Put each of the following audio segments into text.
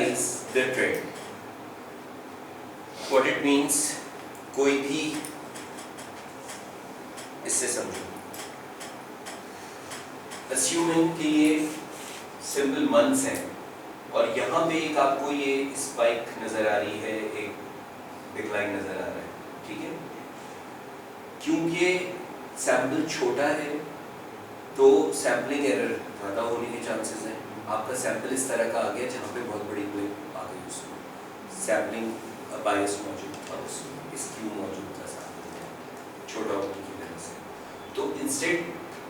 Analyse the trend. What it means, कोई भी इससे समझो. अस्यूमिंग कि ये सिंपल मंथ्स हैं और यहाँ पे एक आपको ये स्पाइक नजर आ रही है, एक डिक्लाइन नजर आ रहा है. ठीक है, क्योंकि सैंपल छोटा है तो सैम्पलिंग एरर ज़्यादा होने के चांसेस हैं. आपका सैंपल इस तरह का आ गया जहाँ पे बहुत बड़ी क्लिप आ गई, उसमें सैम्पलिंग बायस मौजूद था, उसमें स्क्यू मौजूद था सैंपल छोटा होने की वजह से. तो इंस्टेड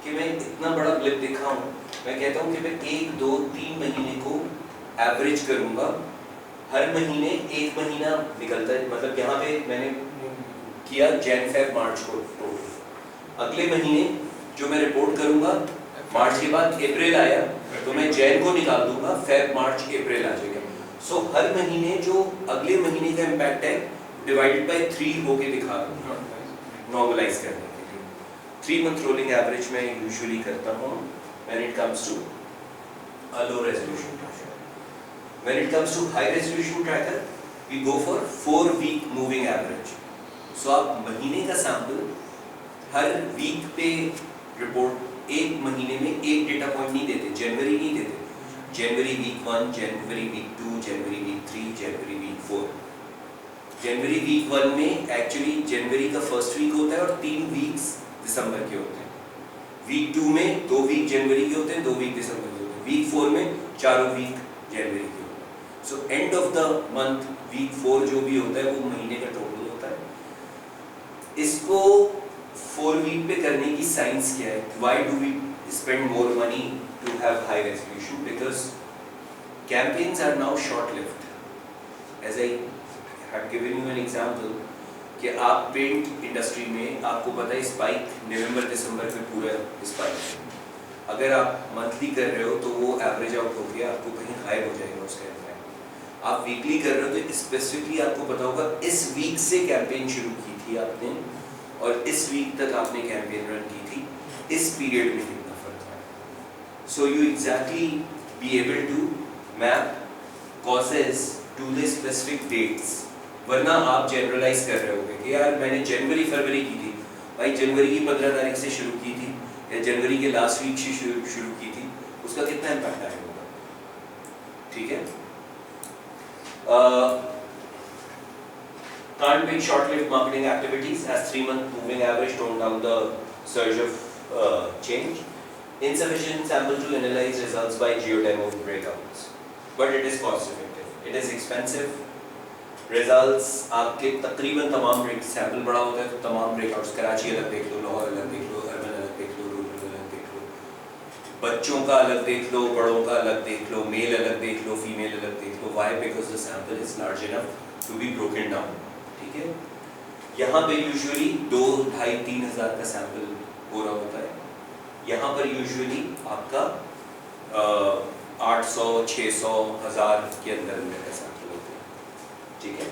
कि मैं इतना बड़ा क्लिप दिखाऊं, मैं कहता हूँ कि मैं 1, 2, 3 महीने को एवरेज करूँगा. हर महीने एक महीना निकलता है, मतलब यहाँ पे मैंने किया जैन फेब मार्च को टोटल. अगले महीने जो मैं रिपोर्ट करूँगा, मार्च के बाद अप्रैल आया तो मैं जैन को निकाल दूंगा, फेब मार्च अप्रैल आ जाएगा. सो हर महीने जो अगले महीने का इम्पैक्ट है डिवाइडेड बाय 3 होके दिखा दूंगा नॉर्मलाइज करने के लिए. 3 मंथ रोलिंग एवरेज मैं यूजुअली करता हूँ when it comes to a low resolution tracker. When it comes to high resolution tracker, we go for 4-week moving average. So आप महीने का सैंपल हर वीक पे रिपोर्ट, एक महीने में एक डेटा पॉइंट नहीं देते, जनवरी नहीं देते. जनवरी वीक 1, जनवरी वीक 2, जनवरी वीक 3, जनवरी वीक 4. जनवरी वीक 1 में एक्चुअली जनवरी का फर्स्ट वीक होता है और 3 वीक्स दिसंबर के होते हैं. वीक 2 में 2 वीक जनवरी के होते हैं, 2 वीक दिसंबर के होते हैं. वीक 4 में 4 वीक जनवरी के होते हैं. So end of the month week 4 जो भी होता है वो महीने का टोटल होता है. इसको 4 वीक पे करने की साइंस क्या है? Why do we spend more money to have high resolution? Because campaigns are now short lived. As I have given you an example कि आप पेंट इंडस्ट्री में आपको पता है स्पाइक नवंबर दिसंबर में पूरा स्पाइक है. अगर आप मंथली कर रहे हो तो वो एवरेज आउट हो गया, आपको कहीं हाई हो जाएगा उसका इम्पैक्ट. आप वीकली कर रहे हो तो स्पेसिफिकली आपको पता होगा इस वीक से कैंपेन शुरू की थी आपने और इस वीक तक आपने कैंपेन रन की थी, इस पीरियड में कितना फर्क है. So you exactly be able to map causes to the specific dates. वरना आप जनरलाइज कर रहे होगे कि यार मैंने जनवरी फरवरी की थी, भाई जनवरी की 15 तारीख से शुरू की थी या जनवरी के लास्ट वीक से शुरू की थी, उसका कितना इम्पैक्ट आएगा होगा. ठीक है. Can't pick short-lived marketing activities as 3-month moving average toned down the surge of change. Insufficient sample to analyze results by geodemo breakouts, but it is cost-effective. It is expensive. Results आपके तकरीबन तमाम sample बड़ा होता है तो तमाम breakouts, Karachi अलग देख लो, लाहौर अलग देख लो, अर्बन अलग देख लो, रूरल अलग देख लो, बच्चों का अलग देख लो, बड़ों का अलग देख लो, मेल अलग देख लो, फीमेल अलग देख लो. Why? Because the sample is large enough to be broken down. ठीक है. यहाँ पे यूजुअली 2, 2,500, 3,000 का सैंपल हो रहा होता है. यहाँ पर यूजुअली आपका 800, 600, 1000 के अंदर में का सैंपल होते हैं. ठीक है.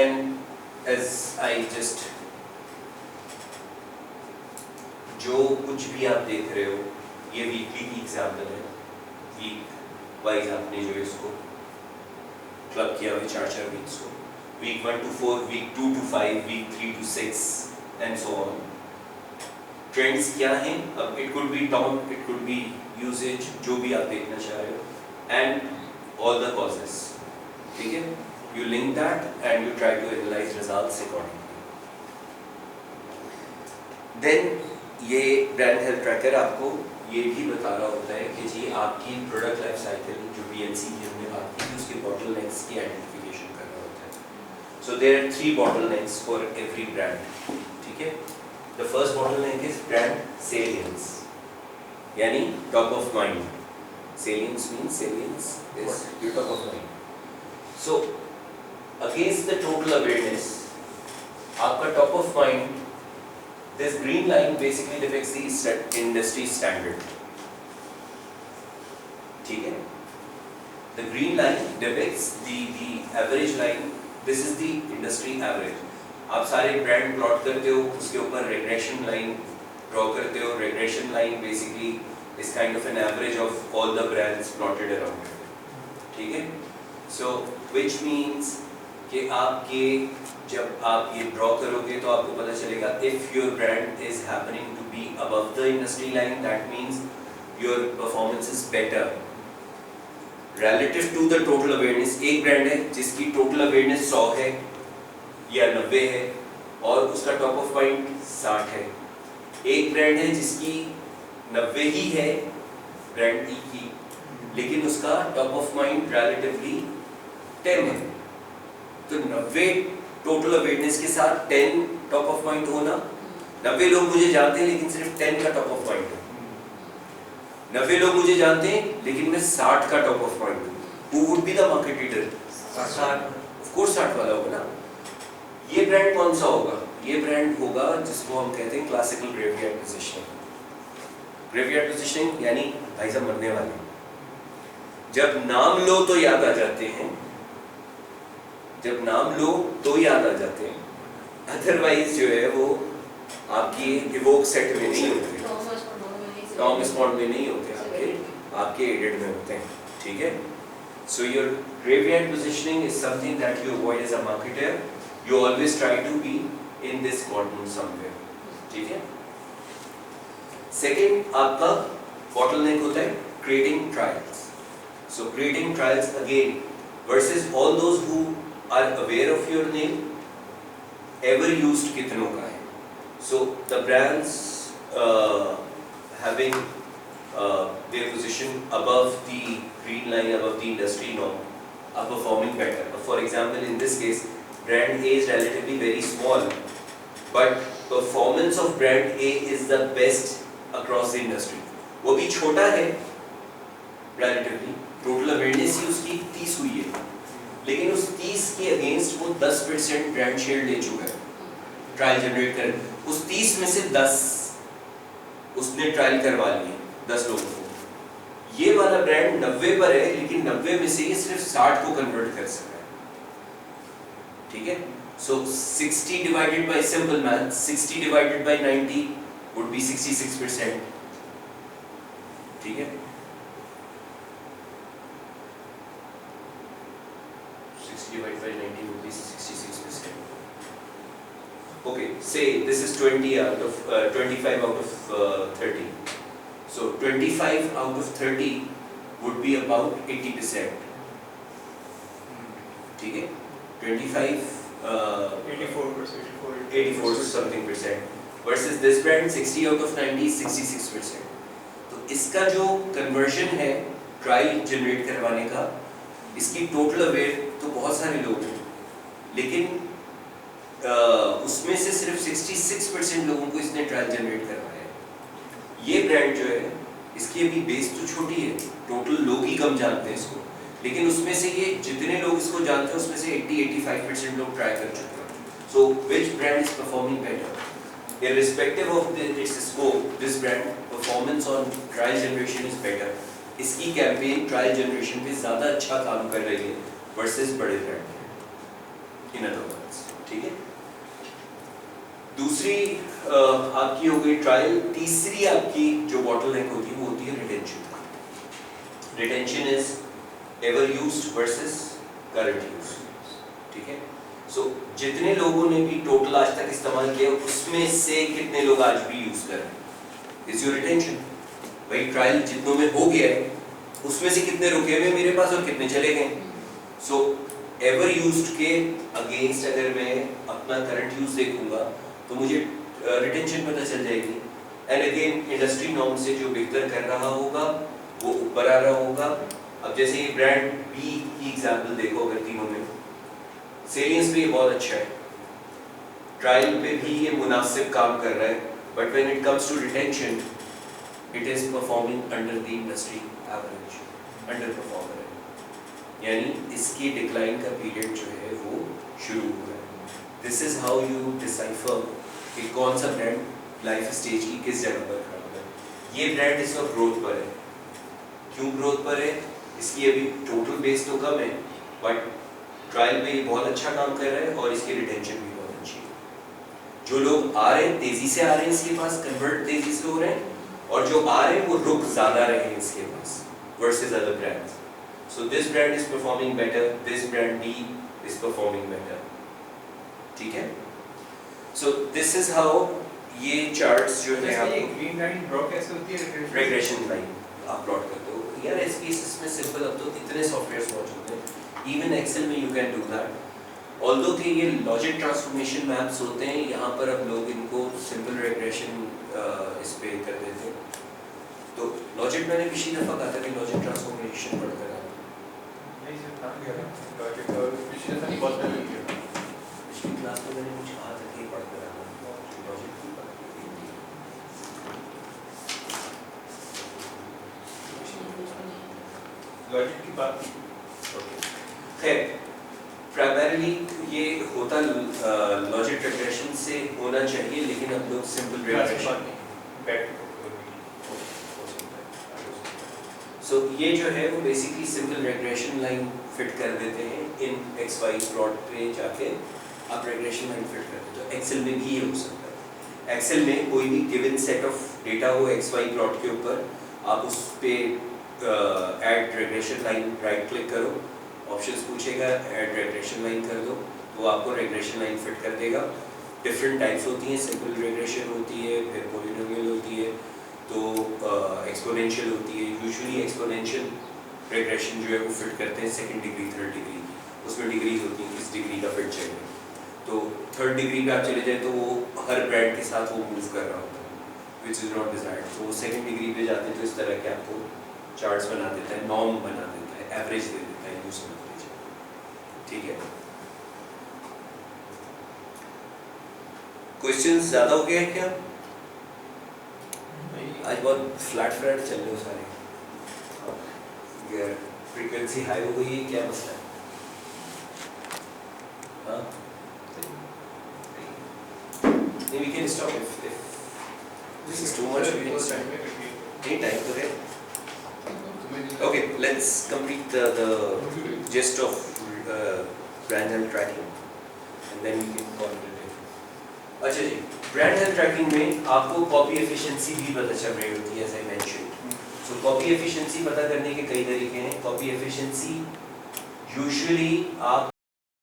And as I just, जो कुछ भी आप देख रहे हो ये वीकली की एग्जाम्पल है. वीक वाइज आपने जो इसको क्लब किया हुआ 4-4 वीक्स को, week 1 to 4, week 2 to 5, week 3 to 6 and so on. Trends क्या हैं? अब it could be town, it could be usage, जो भी आप देखना चाह रहे हो, एंड ऑल द कॉजेस. ठीक है. You link that and you try to analyse results accordingly. Then ये ब्रांड हेल्थ ट्रैकर आपको ये भी बता रहा होता है कि जी आपकी प्रोडक्ट लाइफ साइकिल जो BNC की हमने बात की थी उसके बॉटलनेक्स की आइडेंटिफिकेशन कर रहा होता है. So there are 3 bottlenecks for every brand. ठीक है. The first bottleneck is brand salience, यानी top of mind. Salience means salience is your top of mind. So against the total awareness, आपका top of mind, this green line basically depicts the industry standard. ठीक है. The green line depicts the average line. This is the industry average. आप सारे brand plot करते हो, उसके ऊपर regression line draw करते हो. regression line basically is kind of an average of all the brands plotted around it. ठीक है? So which means कि आपके जब आप ये ड्रॉ करोगे तो आपको पता चलेगा if your brand is happening to be above the industry line, that means your performance is better relative to the total awareness. एक ब्रांड है जिसकी total awareness 100 है या 90 है और उसका टॉप ऑफ माइंड 60 है. एक ब्रांड है जिसकी 90 ही है ब्रांड ई की, लेकिन उसका टॉप ऑफ माइंड रिलेटिवली 10 है. तो 90 टोटल अवेयरनेस के साथ 10 टॉप ऑफ माइंड होना, 90 लोग मुझे जानते हैं लेकिन सिर्फ 10 का टॉप ऑफ माइंड है. 90 लोग मुझे जानते हैं लेकिन मैं 60 का टॉप ऑफ माइंड हूँ. Who would be the market leader? 60. Of course 60 वाला होगा ना. ये ब्रांड कौन सा होगा? ये ब्रांड होगा जिसको हम कहते हैं classical graveyard positioning. Graveyard positioning यानी भाई साहब मरने वाले, जब नाम लो तो याद आ जाते हैं, जब नाम लो तो याद आ जाते हैं, अदरवाइज जो है वो आपकी इवोक सेट में नहीं होते, टॉमस बॉन्ड में नहीं होते, आपके एडेड में होते हैं. ठीक है? So your graveyard positioning is something that you avoid as a marketer. You always try to be in this quadrant somewhere. ठीक है? Second आपका bottleneck होता है creating trials. So creating trials again versus all those who are aware of your name, ever used कितनों का है. So the brands having their position above the green line, above the industry norm, are performing better. For example, in this case, brand A is relatively very small, but performance of brand A is the best across the industry. वो भी छोटा है relatively, total awareness ही उसकी 30 हुई है, लेकिन उस 30 के अगेंस्ट वो 10% ब्रांड शेयर ले चुका है. ट्रायल जनरेट कर, उस 30 में से 10 उसने ट्रायल करवा लिए 10 लोगों को. ये वाला ब्रांड 90 पर है लेकिन 90 में से ये सिर्फ 60 को कन्वर्ट कर सका है. ठीक है? So 60 divided by simple math, 60 divided by 90 would be 66%. ठीक है? 60 divided by 90 would be 66%. Okay, say this is 20 out of 25 out of 30. So 25 out of 30 would be about 80%. ठीक है? 25 84 something percent versus this brand 60 out of 90 66%. तो इसका जो conversion है trial generate करवाने का, इसकी टोटल अवेयर तो बहुत सारे लोग हैं, लेकिन उसमें से सिर्फ 66% लोगों को इसने ट्रायल जनरेट करवाया है. ये ब्रांड जो है इसकी अभी बेस तो छोटी है, टोटल लोग ही कम जानते हैं इसको, लेकिन उसमें से ये जितने लोग इसको जानते हैं उसमें से 80-85% लोग ट्राई कर चुके हैं. So which brand is performing better? Irrespective of its scope, this brand performance on trial generation is better. इसकी कैंपेन ट्रायल जनरेशन पे ज़्यादा अच्छा काम कर रही है versus बड़े ब्रांड. In other words, ठीक है? दूसरी आपकी हो गई ट्रायल. तीसरी आपकी जो बॉटलनेक होती है वो होती है retention. Retention is ever used versus current use. ठीक है? सो जितने लोगों ने भी टोटल आज तक इस्तेमाल किया उसमें से कितने लोग आज भी यूज कर रहे हैं इज योर रिटेंशन. भाई ट्रायल जितनों में हो गया है उसमें से कितने रुके हुए मेरे पास और कितने चले गए. सो एवर यूज्ड के अगेंस्ट अगर मैं अपना करंट यूज देखूंगा तो मुझे रिटेंशन पता चल जाएगी. एंड अगेन इंडस्ट्री नॉर्म से जो बेहतर कर रहा होगा वो ऊपर आ रहा होगा. अब जैसे ये ब्रांड बी की एग्जांपल देखो, अगर तीनों में सेलियंस पे ये बहुत अच्छा है, ट्रायल पे भी ये मुनासिब काम कर रहा है, but when it comes to retention it is performing under the industry average, under performer है, यानी इसकी डिक्लाइन का पीरियड जो है वो शुरू हो रहा है. This is how you decipher कि कौन सा ब्रांड लाइफ स्टेज की किस जगह पर खड़ा है. ये ब्रांड इस वक्त ग्रोथ पर है. क्यों ग्रोथ पर है? इसकी अभी टोटल बेस तो कम है, बट ट्रायल में ये बहुत अच्छा काम कर रहा है और इसकी रिटेंशन भी बहुत अच्छी है. जो लोग आ रहे हैं तेजी से आ रहे हैं, इसके पास कन्वर्ट तेजी से हो रहे हैं, और जो आर है वो रुक ज़्यादा रहे इसके पास versus other brands. So this brand is performing better, this brand B is performing better. ठीक है? So this is how ये charts जो है ये green line draw कैसे होती है? regression line आप plot करते हो यार SPSS में simple अब तो इतने सॉफ्टवेयर्स मौजूद हैं even Excel में you can do that. Although कि ये logic transformation maps होते हैं यहाँ पर अब लोग इनको simple regression इस पे कर देते हैं तो लॉजिक मैंने पिछली दफा कहा था कि लॉजिक ट्रांसफॉर्मेशन पढ़कर नहीं सर था गया लॉजिक और पिछले दफा नहीं बहुत पहले किया पिछली क्लास में मैंने कुछ कहा था कि पढ़कर आना लॉजिक की लॉजिक की बात ओके खैर प्राइमरीली ये होता लॉजिक रिग्रेशन से होना चाहिए लेकिन अब लोग सिंपल रिग्रेशन सो ये जो है वो basically simple regression line fit कर देते हैं इन एक्स वाई प्लॉट पे जाके आप रिग्रेशन लाइन फिट कर देते हो एक्सेल में भी ये हो सकता है एक्सेल में कोई भी गिवन सेट ऑफ डेटा हो एक्स वाई प्लॉट के ऊपर आप उस पे add regression line right click करो ऑप्शंस पूछेगा ऐड रिग्रेशन लाइन कर दो तो आपको रिग्रेशन लाइन फिट कर देगा डिफरेंट टाइप्स होती हैं सिंपल रिग्रेशन होती है फिर पॉलिनोमियल होती है तो एक्सपोनेंशियल होती है यूजुअली एक्सपोनेंशियल रिग्रेशन जो है वो फिट करते हैं सेकंड डिग्री थर्ड डिग्री उसमें डिग्रीज होती हैं किस डिग्री का फिट चाहिए तो थर्ड डिग्री पे आप चले जाए तो वो हर ब्रांड के साथ वो मूव कर रहा होता है विच इज़ नॉट डिजायर्ड तो वो सेकंड डिग्री पे जाते हैं तो इस तरह के आपको चार्ट्स बना देता है नॉर्म बना देता है एवरेज दे देता है यूँ समझ लीजिए ठीक है क्वेश्चंस ज़्यादा हो गए हैं क्या आज बहुत फ्लैट फ्लैट चल रहे हो सारे फ्रीक्वेंसी हाई हो गई है क्या मसला है हाँ नहीं we can stop if this is too much we can stop any time to it okay let's complete the gist of brand health tracking and then we can call it a day अच्छा जी brand health trekking में आपको copy efficiency भी पता चल रही होती है as I mentioned so copy efficiency पता करने के कई तरीके हैं कॉपी एफिशिएंसी यूजुअली आप